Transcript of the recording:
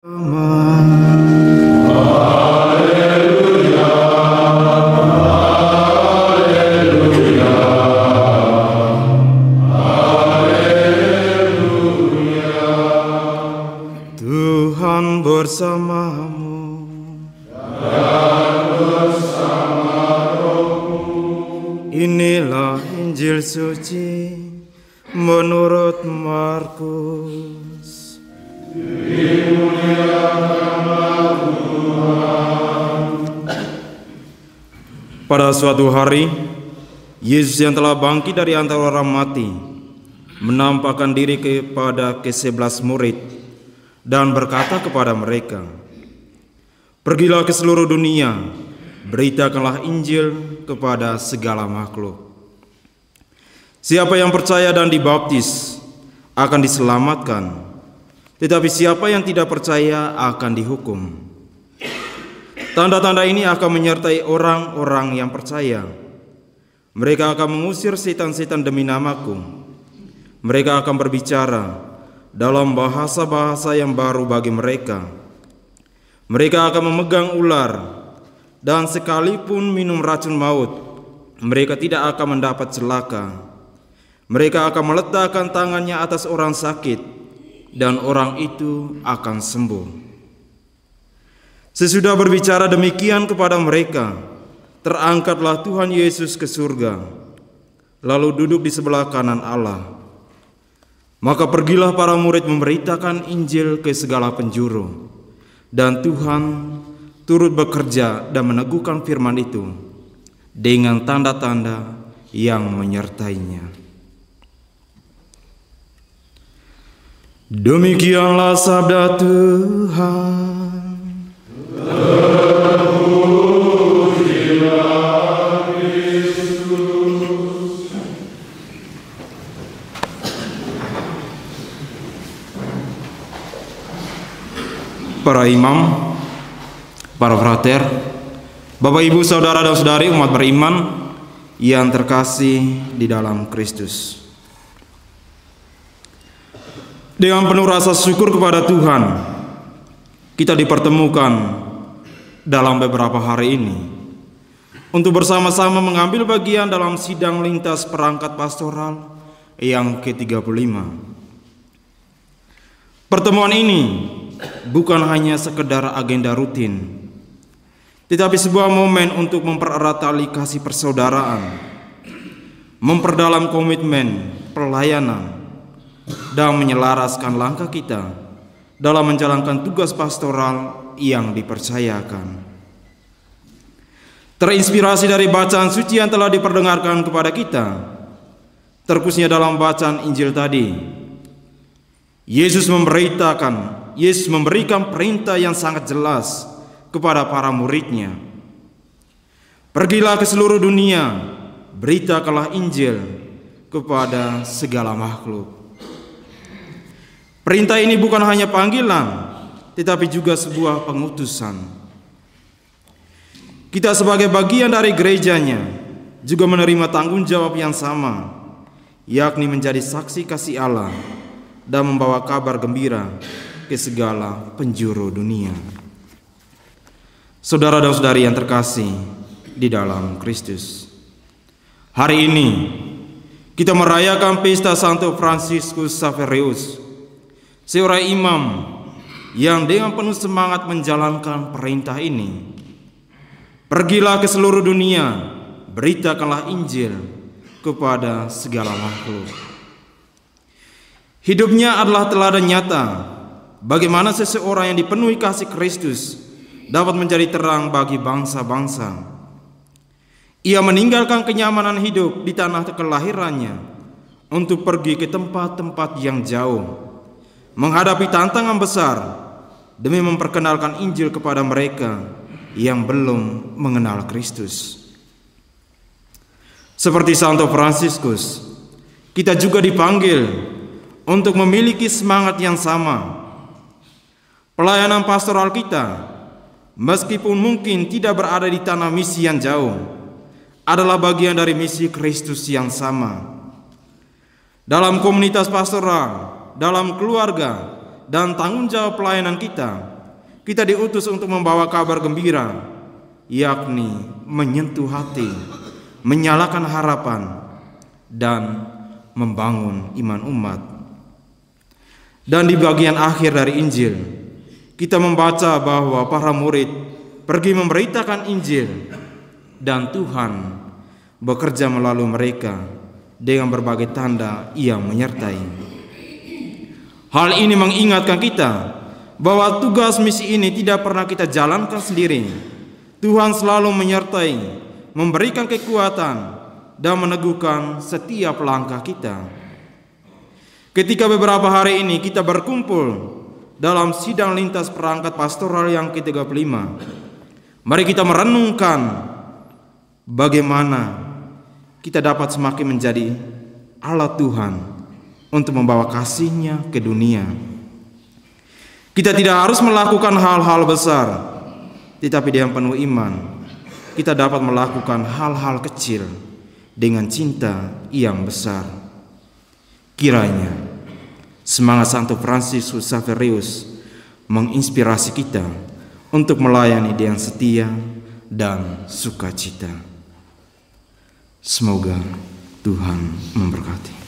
Haleluya, haleluya, haleluya. Tuhan bersamamu dan bersama rohmu. Inilah Injil suci menurut Markus. Pada suatu hari, Yesus yang telah bangkit dari antara orang mati menampakkan diri kepada ke-11 murid dan berkata kepada mereka, "Pergilah ke seluruh dunia, beritakanlah Injil kepada segala makhluk. Siapa yang percaya dan dibaptis akan diselamatkan, tetapi siapa yang tidak percaya akan dihukum. Tanda-tanda ini akan menyertai orang-orang yang percaya. Mereka akan mengusir setan-setan demi namaku. Mereka akan berbicara dalam bahasa-bahasa yang baru bagi mereka. Mereka akan memegang ular, dan sekalipun minum racun maut, mereka tidak akan mendapat celaka. Mereka akan meletakkan tangannya atas orang sakit, dan orang itu akan sembuh." Sesudah berbicara demikian kepada mereka, terangkatlah Tuhan Yesus ke surga, lalu duduk di sebelah kanan Allah. Maka pergilah para murid memberitakan Injil ke segala penjuru, dan Tuhan turut bekerja dan meneguhkan firman itu dengan tanda-tanda yang menyertainya. Demikianlah sabda Tuhan. Terpujilah Kristus. Para imam, para frater, Bapak Ibu, saudara dan saudari umat beriman yang terkasih di dalam Kristus. Dengan penuh rasa syukur kepada Tuhan, kita dipertemukan dalam beberapa hari ini untuk bersama-sama mengambil bagian dalam sidang lintas perangkat pastoral yang ke-35. Pertemuan ini bukan hanya sekedar agenda rutin, tetapi sebuah momen untuk mempererat tali kasih persaudaraan, memperdalam komitmen pelayanan, dan menyelaraskan langkah kita dalam menjalankan tugas pastoral yang dipercayakan. Terinspirasi dari bacaan suci yang telah diperdengarkan kepada kita, terkhususnya dalam bacaan Injil tadi, Yesus memberikan perintah yang sangat jelas kepada para muridnya. Pergilah ke seluruh dunia, beritakanlah Injil kepada segala makhluk. Perintah ini bukan hanya panggilan, tetapi juga sebuah pengutusan. Kita sebagai bagian dari gerejanya juga menerima tanggung jawab yang sama, yakni menjadi saksi kasih Allah dan membawa kabar gembira ke segala penjuru dunia. Saudara dan saudari yang terkasih di dalam Kristus, hari ini kita merayakan pesta Santo Fransiskus Xaverius, seorang imam yang dengan penuh semangat menjalankan perintah ini. Pergilah ke seluruh dunia, beritakanlah Injil kepada segala makhluk. Hidupnya adalah teladan nyata bagaimana seseorang yang dipenuhi kasih Kristus dapat menjadi terang bagi bangsa-bangsa. Ia meninggalkan kenyamanan hidup di tanah kelahirannya untuk pergi ke tempat-tempat yang jauh, menghadapi tantangan besar demi memperkenalkan Injil kepada mereka yang belum mengenal Kristus. Seperti Santo Fransiskus, kita juga dipanggil untuk memiliki semangat yang sama. Pelayanan pastoral kita, meskipun mungkin tidak berada di tanah misi yang jauh, adalah bagian dari misi Kristus yang sama. Dalam komunitas pastoral, dalam keluarga, dan tanggung jawab pelayanan kita, kita diutus untuk membawa kabar gembira, yakni menyentuh hati, menyalakan harapan, dan membangun iman umat. Dan di bagian akhir dari Injil, kita membaca bahwa para murid pergi memberitakan Injil, dan Tuhan bekerja melalui mereka dengan berbagai tanda yang menyertai. Hal ini mengingatkan kita bahwa tugas misi ini tidak pernah kita jalankan sendiri. Tuhan selalu menyertai, memberikan kekuatan, dan meneguhkan setiap langkah kita. Ketika beberapa hari ini kita berkumpul dalam sidang lintas perangkat pastoral yang ke-35, mari kita merenungkan bagaimana kita dapat semakin menjadi alat Tuhan untuk membawa kasih-Nya ke dunia. Kita tidak harus melakukan hal-hal besar, tetapi dengan penuh iman kita dapat melakukan hal-hal kecil dengan cinta yang besar. Kiranya semangat Santo Fransiskus Xaverius menginspirasi kita untuk melayani dengan setia dan sukacita. Semoga Tuhan memberkati.